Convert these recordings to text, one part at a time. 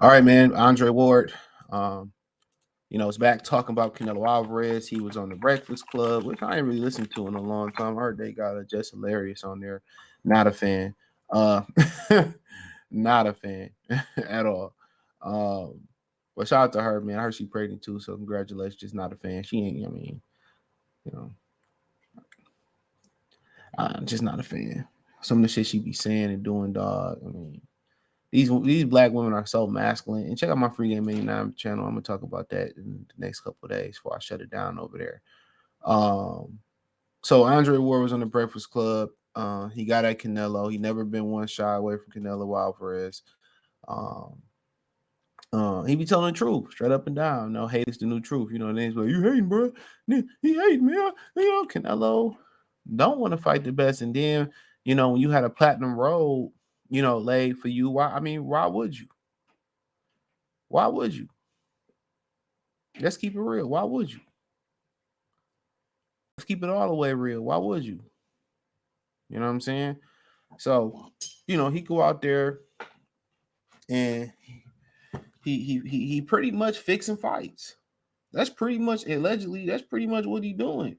All right, man. Andre Ward, is back talking about Canelo Alvarez. He was on the Breakfast Club, which I ain't really listened to in a long time. I heard they got a Just Hilarious on there. Not a fan. Uh, not a fan at all. But shout out to her, man. I heard she pregnant too, so congratulations. Just not a fan. She ain't. I mean, you know, I'm just not a fan. Some of the shit she be saying and doing, dog. I mean, these black women are so masculine. And check out my Free Game 89 channel. I'm gonna talk about that in the next couple of days before I shut it down over there. So Andre Ward was on the Breakfast Club. He got at Canelo. He never been one shy away from Canelo Alvarez. He be telling the truth, straight up and down. No, hate is the new truth. You know, names like you hating, bro. He hating, man. Canelo don't want to fight the best. And then, when you had a platinum road, laid for you, why would you? Why would you? Let's keep it real. Why would you? Let's keep it all the way real. Why would you? You know what I'm saying? So, he go out there and he pretty much fixing fights. That's pretty much allegedly. That's pretty much what he doing.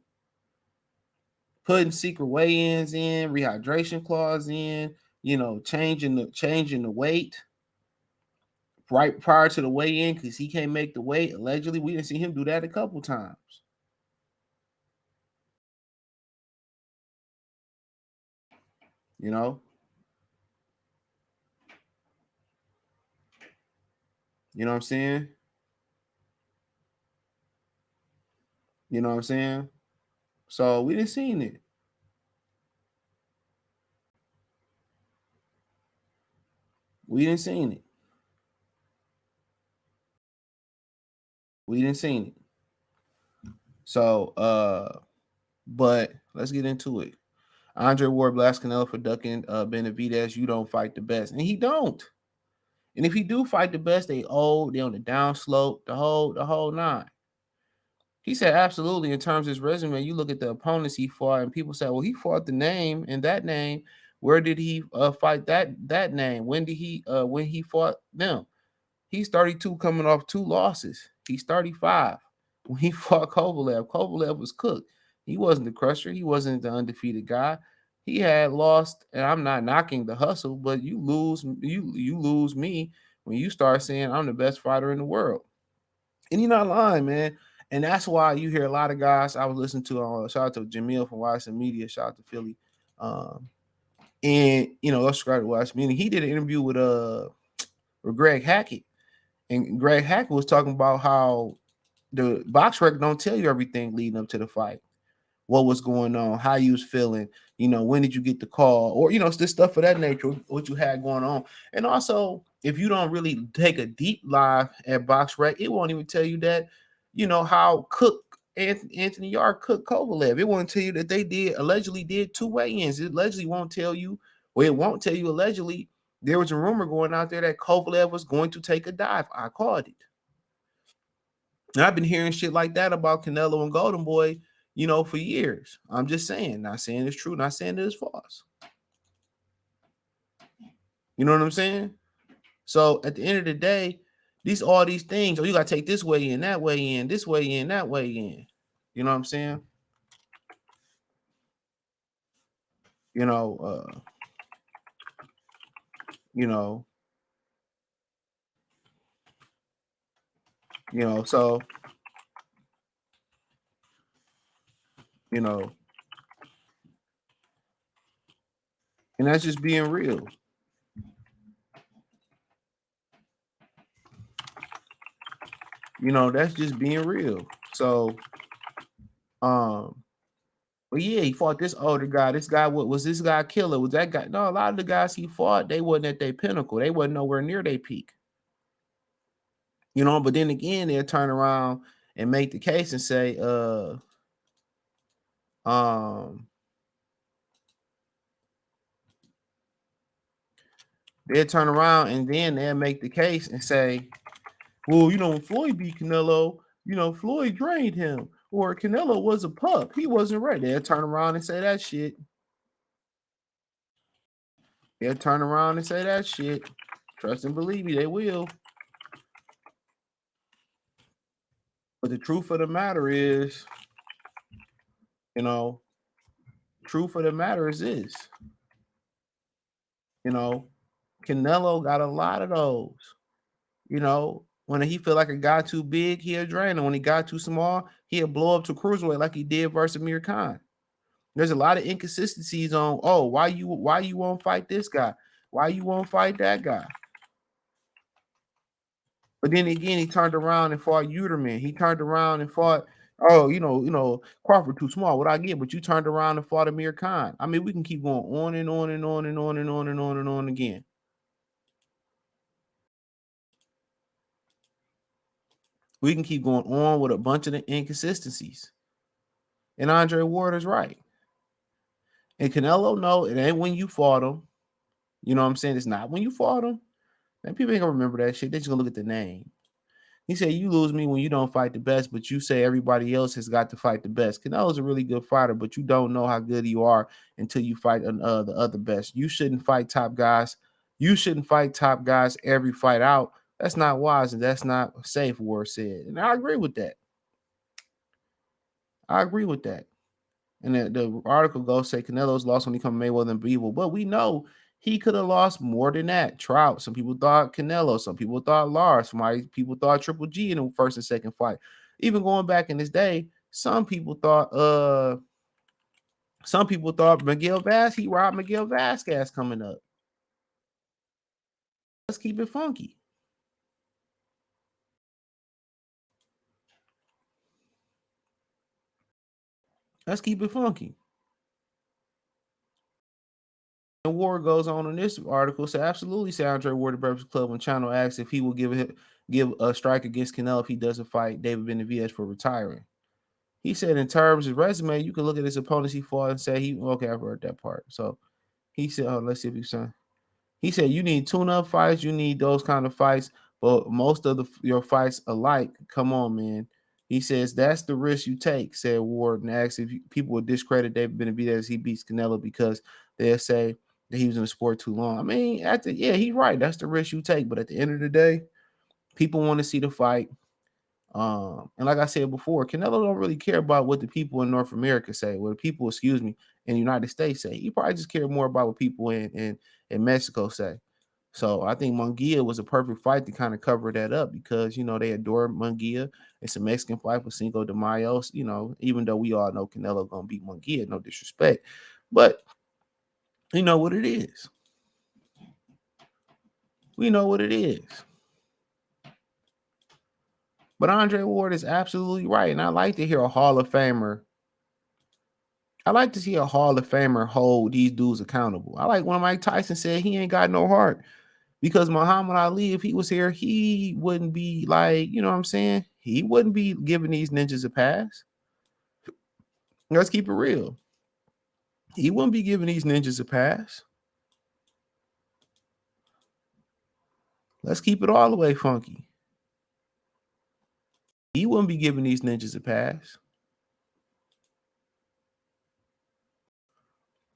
Putting secret weigh-ins in, rehydration clause in. Changing the weight right prior to the weigh-in because he can't make the weight. Allegedly, we didn't see him do that a couple times. You know what I'm saying? You know what I'm saying? So we didn't see it. We didn't see it. We didn't see it. So, but let's get into it. Andre Ward blasts Canelo for ducking Benavidez. You don't fight the best, and he don't. And if he do fight the best, they on the down slope, the whole nine. He said absolutely. In terms of his resume, you look at the opponents he fought, and people say, well, he fought the name and that name. Where did he fight that name? When did when he fought them? He's 32 coming off 2 losses. He's 35. When he fought Kovalev was cooked. He wasn't the crusher. He wasn't the undefeated guy. He had lost, and I'm not knocking the hustle, but you lose me when you start saying I'm the best fighter in the world. And you're not lying, man. And that's why you hear a lot of guys. I was listening to shout out to Jamil from Washington Media, shout out to Philly. And let's subscribe to Washington Media. He did an interview with Greg Hackett. And Greg Hackett was talking about how the box record don't tell you everything leading up to the fight. What was going on, how you was feeling, when did you get the call, or it's this stuff of that nature, what you had going on. And also, if you don't really take a deep dive at box rec, it won't even tell you that, how Anthony Yard cooked Kovalev. It won't tell you that they allegedly did 2 weigh-ins. It allegedly won't tell you, or it won't tell you allegedly there was a rumor going out there that Kovalev was going to take a dive. I called it. And I've been hearing shit like that about Canelo and Golden Boy, for years. I'm just saying, not saying it's true, not saying it's false. You know what I'm saying? So at the end of the day, all these things, you gotta take this way in, that way in, this way in, that way in. You know what I'm saying? You know, so and that's just being real. That's just being real. So, but yeah, he fought this older guy. This guy, what was this guy killer? Was that guy? No, a lot of the guys he fought, they wasn't at their pinnacle. They wasn't nowhere near their peak. But then again, they'll turn around and make the case and say, they'll turn around and then they'll make the case and say, well, when Floyd beat Canelo, Floyd drained him, or Canelo was a pup. He wasn't ready. They'll turn around and say that shit. They'll turn around and say that shit. Trust and believe me, they will. But the truth of the matter is, you know, truth of the matter is this, you know, Canelo got a lot of those. You know, when he feel like a guy too big, he'll drain him. When he got too small, he'll blow up to cruiserweight like he did versus Amir Khan. There's a lot of inconsistencies on, oh, why you won't fight this guy? Why you won't fight that guy? But then again, he turned around and fought Uterman. He turned around and fought, oh, Crawford too small. What I get, but you turned around and fought Amir Khan. I mean, we can keep going on and on and on and on and on and on and on again. We can keep going on with a bunch of the inconsistencies. And Andre Ward is right. And Canelo, no, it ain't when you fought him. You know what I'm saying? It's not when you fought him. And people ain't gonna remember that shit. They just gonna look at the name. He said, you lose me when you don't fight the best, but you say everybody else has got to fight the best. Canelo's a really good fighter, but you don't know how good you are until you fight the other best. You shouldn't fight top guys. You shouldn't fight top guys every fight out. That's not wise and that's not safe, Ward said. And I agree with that. I agree with that. And the article goes say Canelo's lost when he come Mayweather and Bivol, but we know he could have lost more than that. Trout. Some people thought Canelo. Some people thought Lars. Some people thought Triple G in the first and second fight. Even going back in this day, some people thought Miguel Vasquez, he robbed Miguel Vasquez coming up. Let's keep it funky. Let's keep it funky. And Ward goes on in this article, so absolutely say Andre Ward, the Breakfast Club, when Channel asks if he will give a strike against Canelo if he doesn't fight David Benavidez for retiring. He said in terms of resume, you can look at his opponents he fought and say okay, I've heard that part. So he said, let's see if he's saying. He said you need tune-up fights, you need those kind of fights, but most of your fights alike. Come on, man. He says that's the risk you take, said Ward, and asked if people would discredit David Benavidez as he beats Canelo because they'll say that he was in the sport too long. I mean, he's right. That's the risk you take. But at the end of the day, people want to see the fight. And like I said before, Canelo don't really care about what the people in North America say, what the people, in the United States say. He probably just care more about what people in Mexico say. So I think Munguia was a perfect fight to kind of cover that up because they adore Munguia. It's a Mexican fight for Cinco de Mayo. Even though we all know Canelo gonna beat Munguia, no disrespect, but we know what it is. We know what it is. But Andre Ward is absolutely right, and I like to hear a Hall of Famer. I like to see a Hall of Famer hold these dudes accountable. I like when Mike Tyson said he ain't got no heart because Muhammad Ali, if he was here, he wouldn't be like, you know what I'm saying? He wouldn't be giving these ninjas a pass. Let's keep it real. He wouldn't be giving these ninjas a pass. Let's keep it all the way funky. He wouldn't be giving these ninjas a pass.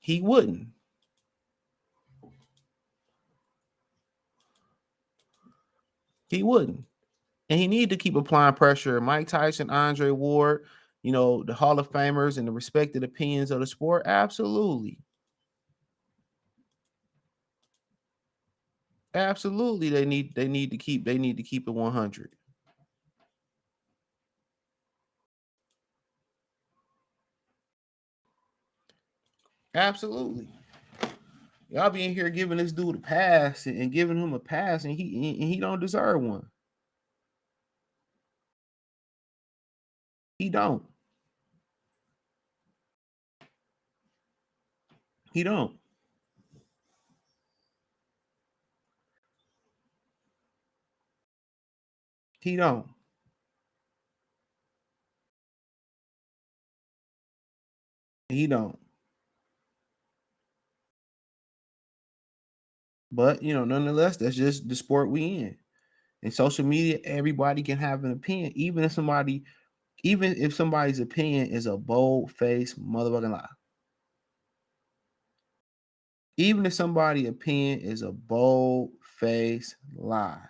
He wouldn't. He wouldn't. And he needed to keep applying pressure. Mike Tyson, Andre Ward, the Hall of Famers and the respected opinions of the sport. Absolutely. Absolutely. They need to keep it 100. Absolutely. Y'all be in here giving this dude a pass and giving him a pass, and he don't deserve one. He don't. He don't. He don't. He don't. But nonetheless, that's just the sport we in. In social media, everybody can have an opinion, even if somebody's opinion is a bold-faced motherfucking lie. Even if somebody's opinion is a bold-faced lie.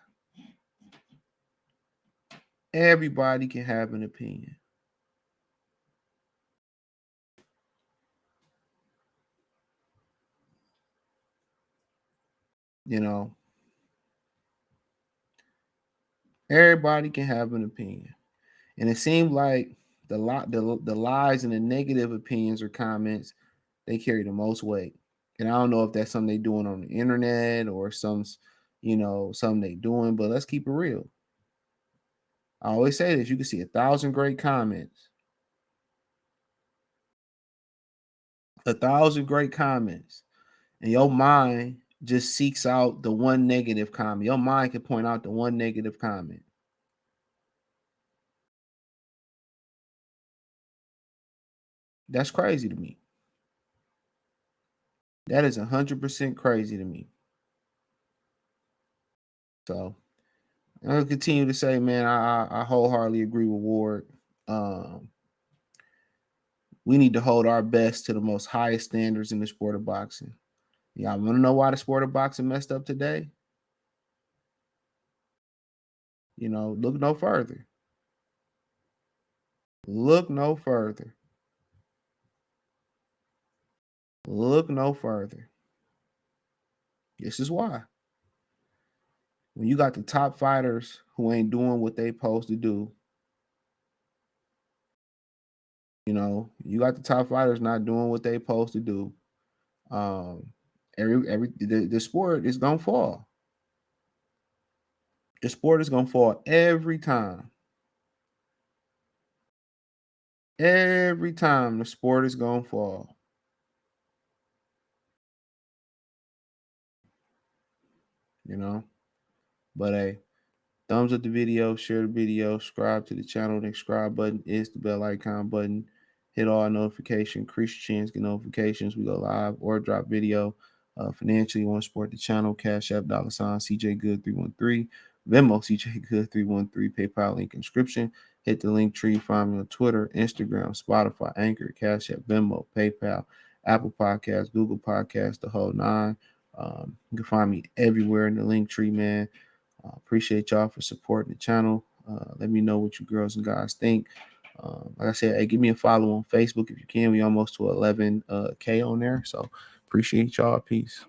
Everybody can have an opinion. You know, everybody can have an opinion. And it seemed like the lies and the negative opinions or comments, they carry the most weight. And I don't know if that's something they doing on the internet or something they doing, but let's keep it real. I always say this: you can see 1,000 great comments, 1,000 great comments, and your mind just seeks out the one negative comment. Your mind can point out the one negative comment. That's crazy to me. That is 100% crazy to me. So I'll continue to say, man, I wholeheartedly agree with Ward. Um, we need to hold our best to the most highest standards in the sport of boxing. Y'all want to know why the sport of boxing messed up today? Look no further. Look no further. Look no further. This is why. When you got the top fighters who ain't doing what they supposed to do, you got the top fighters not doing what they supposed to do. Um, the sport is gonna fall. The sport is gonna fall every time. Every time the sport is gonna fall. You know. But hey, thumbs up the video, share the video, subscribe to the channel. The subscribe button is the bell icon button. Hit all notifications, increase your chance, get notifications. We go live or drop video. Financially, you want to support the channel, Cash App, $ CJ Good 313, Venmo CJ Good 313, PayPal link inscription. Hit the link tree, find me on Twitter, Instagram, Spotify, Anchor, Cash App, Venmo, PayPal, Apple Podcasts, Google Podcasts, the whole nine. You can find me everywhere in the link tree, man. Appreciate y'all for supporting the channel. Let me know what you girls and guys think. Like I said, hey, give me a follow on Facebook if you can. We almost to 11K on there. So appreciate y'all. Peace.